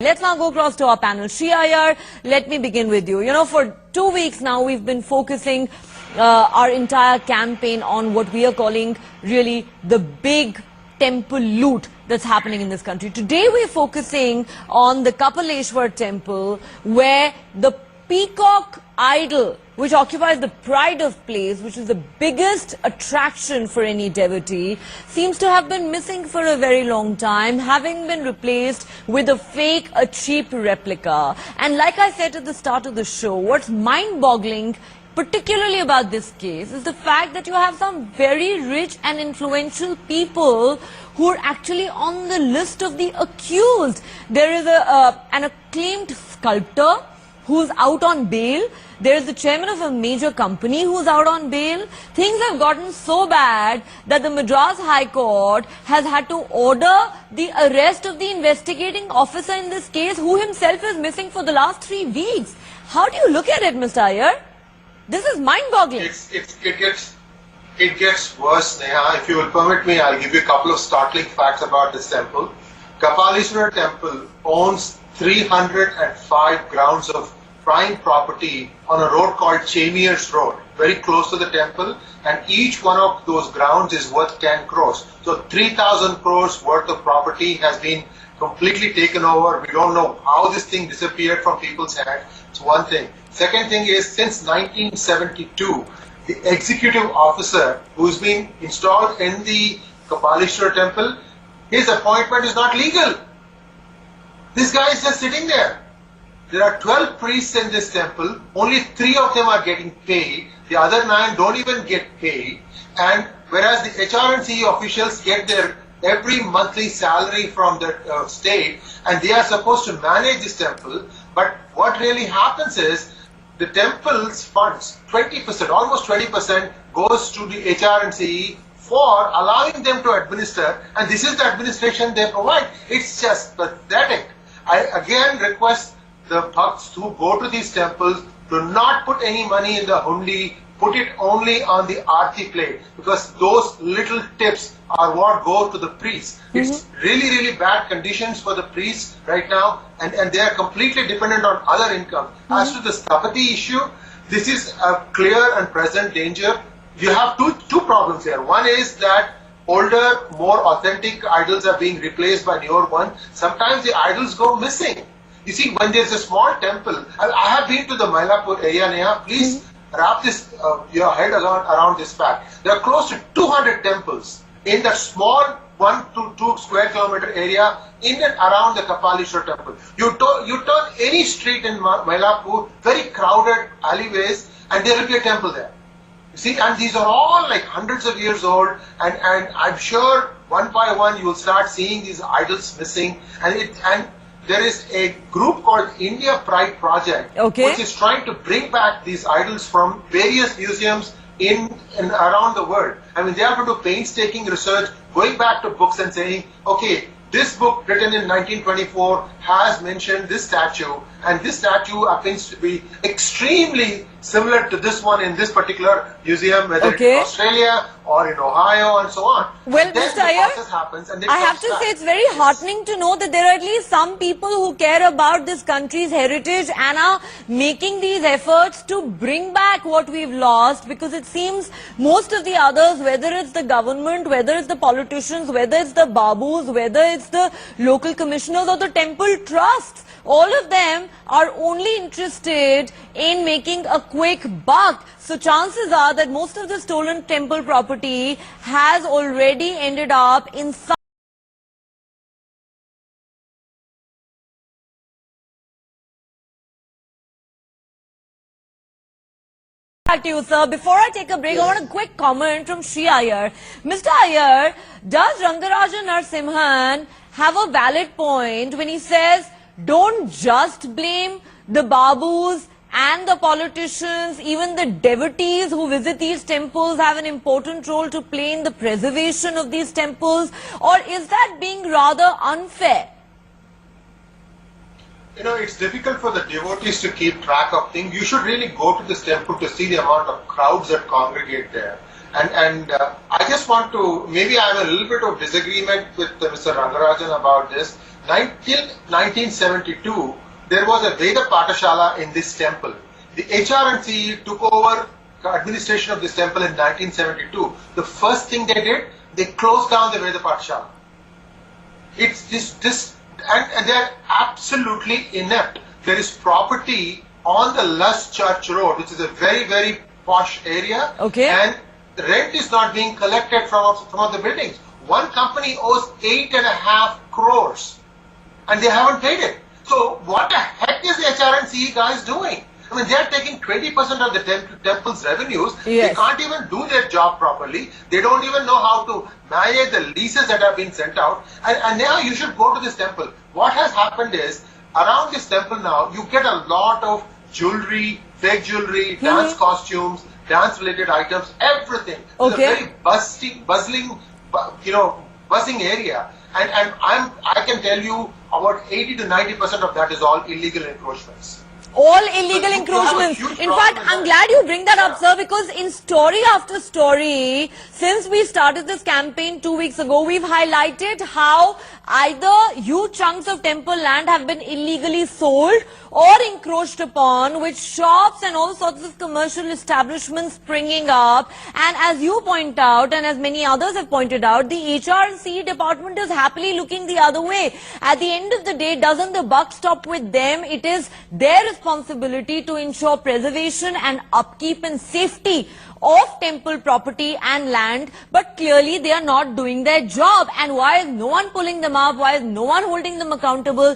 Let's now go across to our panel. Shri Iyer, let me begin with you. You know, for 2 weeks now, we've been focusing our entire campaign on what we are calling really the big temple loot that's happening in this country. Today we're focusing on the Kapaleeswarar Temple, where the peacock idol, which occupies the pride of place, which is the biggest attraction for any devotee, seems to have been missing for a very long time, having been replaced with a fake, a cheap replica. And like I said at the start of the show, what's mind-boggling particularly about this case is the fact that you have some very rich and influential people who are actually on the list of the accused. There is an acclaimed sculptor who's out on bail. There is the chairman of a major company who's out on bail. Things have gotten so bad that the Madras High Court has had to order the arrest of the investigating officer in this case, who himself is missing for the last 3 weeks. How do you look at it, Mr. Iyer? This is mind-boggling. It gets worse, Neha. If you will permit me, I'll give you a couple of startling facts about this temple. Kapaleeswarar Temple owns 305 grounds of prime property on a road called Chennai Road, very close to the temple, and each one of those grounds is worth 10 crores. So 3,000 crores worth of property has been completely taken over. We don't know how this thing disappeared from people's hands. It's one thing. Second thing is, since 1972, the executive officer who's been installed in the Kapaleeswarar Temple, his appointment is not legal. This guy is just sitting there. There are 12 priests in this temple. Only 3 of them are getting paid. The other 9 don't even get paid. And whereas the HR&CE officials get their every monthly salary from the state, and they are supposed to manage this temple. But what really happens is, the temple's funds, 20%, almost 20%, goes to the HR&CE for allowing them to administer, and this is the administration they provide. It's just pathetic. I again request the bhakts who go to these temples to not put any money in the hundi, put it only on the aarti plate, because those little tips are what go to the priests. It's really, really bad conditions for the priests right now, and they are completely dependent on other income. As to the Stapati issue, this is a clear and present danger. You have two problems here. One is that older, more authentic idols are being replaced by newer ones. Sometimes the idols go missing. You see, when there's a small temple, I have been to the Mylapore area, Neha, please wrap this your head around this fact. There are close to 200 temples in that small 1 to 2 square kilometer area in and around the Kapaleeswarar Temple. You turn any street in Mylapore, very crowded alleyways, and there will be a temple there. You see, and these are all like hundreds of years old, and I'm sure one by one you will start seeing these idols missing, and there is a group called India Pride Project, which is trying to bring back these idols from various museums in and around the world. I mean, they have to do painstaking research, going back to books and saying, okay, this book written in 1924 has mentioned this statue, and this statue happens to be extremely similar to this one in this particular museum, whether it's in Australia or in Ohio and so on. Well, Mr. Iyer, I have to say it's very heartening to know that there are at least some people who care about this country's heritage and are making these efforts to bring back what we've lost, because it seems most of the others, whether it's the government, whether it's the politicians, whether it's the babus, whether it's the local commissioners or the temple trusts, all of them are only interested in making a quick buck. So chances are that most of the stolen temple property has already ended up in some back to you, sir. Before I take a break, I want a quick comment from Shri Iyer. Mr. Iyer, does Rangarajan Narasimhan have a valid point when he says, don't just blame the babus and the politicians, even the devotees who visit these temples have an important role to play in the preservation of these temples? Or is that being rather unfair? You know, it's difficult for the devotees to keep track of things. You should really go to this temple to see the amount of crowds that congregate there. And I just want to, maybe I have a little bit of disagreement with Mr. Rangarajan about this. Till 1972, there was a Veda Patashala in this temple. The HR&CE took over administration of this temple in 1972. The first thing they did, they closed down the Veda Patashala. It's and they're absolutely inept. There is property on the Luss Church Road, which is a very, very posh area. Okay. And the rent is not being collected from the buildings. One company owes 8.5 crores and they haven't paid it. So what the heck is the HR&CE guys doing? I mean, they're taking 20% of the temple's revenues. Yes. They can't even do their job properly. They don't even know how to manage the leases that have been sent out. And now you should go to this temple. What has happened is, around this temple now, you get a lot of jewelry, fake jewelry, dance costumes, dance-related items, everything. Okay. It's a very buzzing area. And I can tell you about 80 to 90% of that is all illegal encroachments. All illegal encroachments. In fact, I'm glad you bring that up, sir, because in story after story, since we started this campaign 2 weeks ago, we've highlighted how either huge chunks of temple land have been illegally sold or encroached upon, with shops and all sorts of commercial establishments springing up. And as you point out, and as many others have pointed out, the HR&CE department is happily looking the other way. At the end of the day, doesn't the buck stop with them? It is their responsibility to ensure preservation and upkeep and safety of temple property and land, but clearly they are not doing their job. And why is no one pulling them up? Why is no one holding them accountable?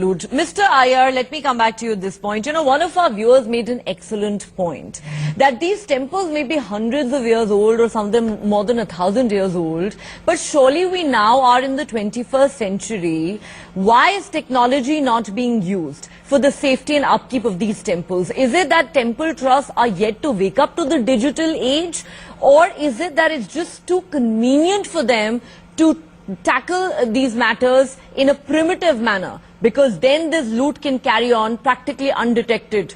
Mr. Iyer, let me come back to you at this point. You know, one of our viewers made an excellent point that these temples may be hundreds of years old or some of them more than 1,000 years old, but surely we now are in the 21st century. Why is technology not being used for the safety and upkeep of these temples? Is it that temple trusts are yet to wake up to the digital age, or is it that it's just too convenient for them to tackle these matters in a primitive manner, because then this loot can carry on practically undetected?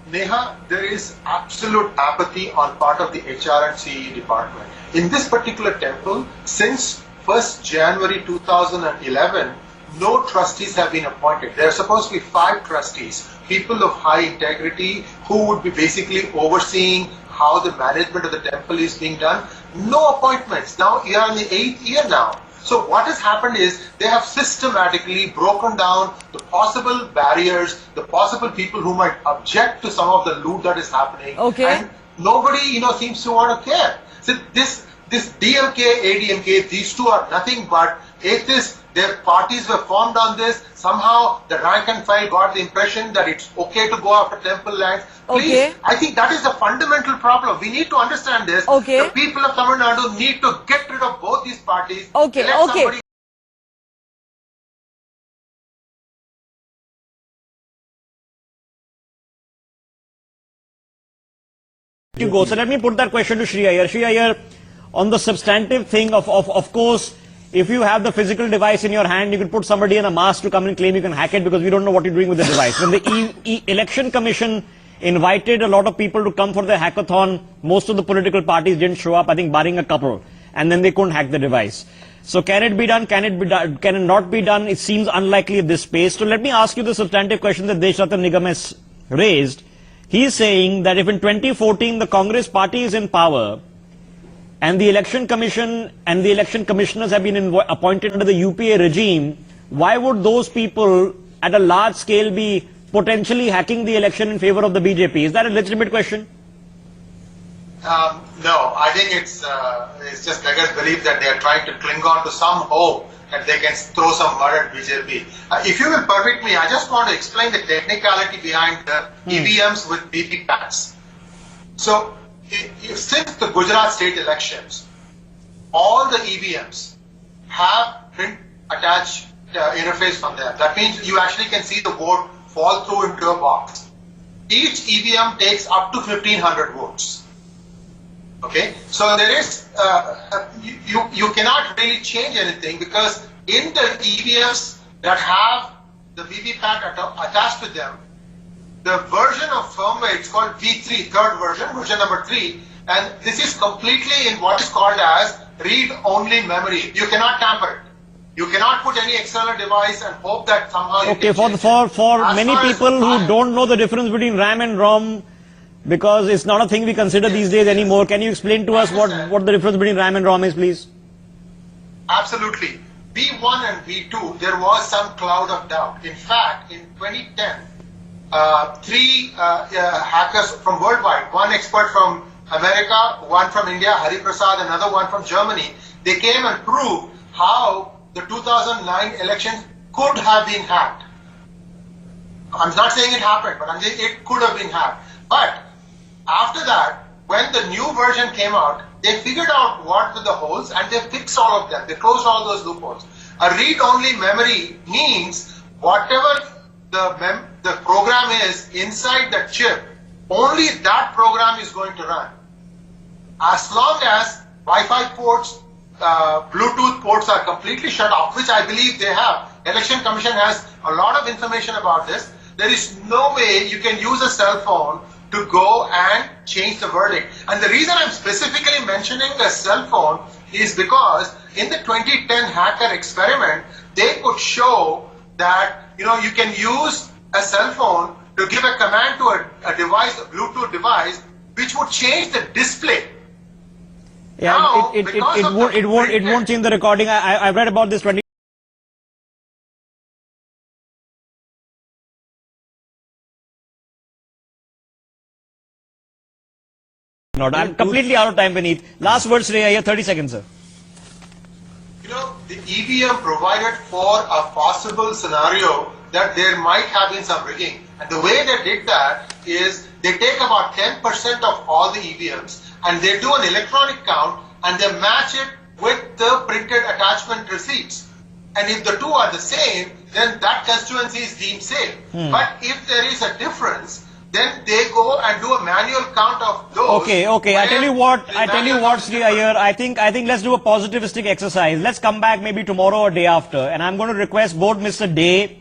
Neha, there is absolute apathy on part of the HR&CE department. In this particular temple, since 1st January 2011, no trustees have been appointed. There are supposed to be 5 trustees, people of high integrity, who would be basically overseeing how the management of the temple is being done. No appointments. Now you are in the 8th year now. So what has happened is they have systematically broken down the possible barriers, the possible people who might object to some of the loot that is happening. Okay. And nobody, seems to want to care. So this DMK, ADMK, these two are nothing but atheists. Their parties were formed on this. Somehow the rank and file got the impression that it's okay to go after temple lands. Please, Okay. I think that is the fundamental problem. We need to understand this. Okay. The people of Tamil Nadu need to get rid of both these parties. Okay, Let okay. somebody you go. So let me put that question to Shri Iyer. Shri Iyer, on the substantive thing of course, if you have the physical device in your hand, you can put somebody in a mask to come and claim you can hack it, because we don't know what you're doing with the device. When the Election Commission invited a lot of people to come for the hackathon, most of the political parties didn't show up, I think barring a couple, and then they couldn't hack the device. So can it be done? Can it not be done? It seems unlikely at this space. So let me ask you the substantive question that Deshratan Nigam has raised. He is saying that if in 2014 the Congress party is in power, and the Election Commission and the election commissioners have been appointed under the UPA regime, why would those people at a large scale be potentially hacking the election in favor of the BJP? Is that a legitimate question? No, I think it's just beggars belief that they are trying to cling on to some hope that they can throw some mud at BJP. If you will permit me, I just want to explain the technicality behind the EVMs with VVPATs. So, since the Gujarat state elections, all the EVMs have print attached interface on them. That means you actually can see the vote fall through into a box. Each EVM takes up to 1,500 votes. Okay, so there is you cannot really change anything, because in the EVMs that have the VVPAT attached to them, the version of firmware, it's called V3, third version number 3, and this is completely in what is called as read-only memory. You cannot tamper it. You cannot put any external device and hope that somehow you Okay, can for many people who don't know the difference between RAM and ROM, because it's not a thing we consider these days anymore, can you explain to us what the difference between RAM and ROM is, please? Absolutely. V1 and V2, there was some cloud of doubt. In fact, in 2010, three hackers from worldwide, one expert from America, one from India, Hari Prasad, another one from Germany, they came and proved how the 2009 elections could have been hacked. I'm not saying it happened, but I'm saying it could have been hacked. But after that, when the new version came out, they figured out what were the holes and they fixed all of them. They closed all those loopholes. A read-only memory means whatever the program is inside the chip, only that program is going to run. As long as Wi-Fi ports, Bluetooth ports are completely shut off, which I believe they have. Election Commission has a lot of information about this. There is no way you can use a cell phone to go and change the verdict. And the reason I'm specifically mentioning a cell phone is because in the 2010 hacker experiment, they could show that you can use a cell phone to give a command to a device, a Bluetooth device, which would change the display. Yeah, now, it won't change the recording. I read about this 20. I'm completely out of time, Vineet. Last words, Shreya, here, 30 seconds, sir. The EVM provided for a possible scenario that there might have been some rigging. And the way they did that is they take about 10% of all the EVMs and they do an electronic count and they match it with the printed attachment receipts. And if the two are the same, then that constituency is deemed safe. But if there is a difference, then they go and do a manual count of those. Okay. I tell you what, Sri Iyer, I think let's do a positivistic exercise. Let's come back maybe tomorrow or day after. And I'm going to request both Mr. Day,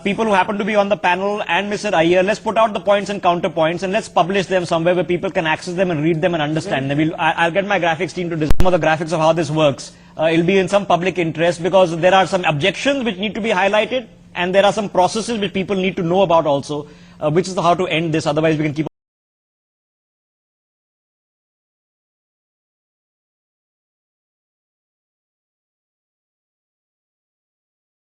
people who happen to be on the panel, and Mr. Iyer, let's put out the points and counterpoints and let's publish them somewhere where people can access them and read them and understand them. I'll get my graphics team to design some of the graphics of how this works. It'll be in some public interest because there are some objections which need to be highlighted and there are some processes which people need to know about also, which is how to end this. Otherwise we can keep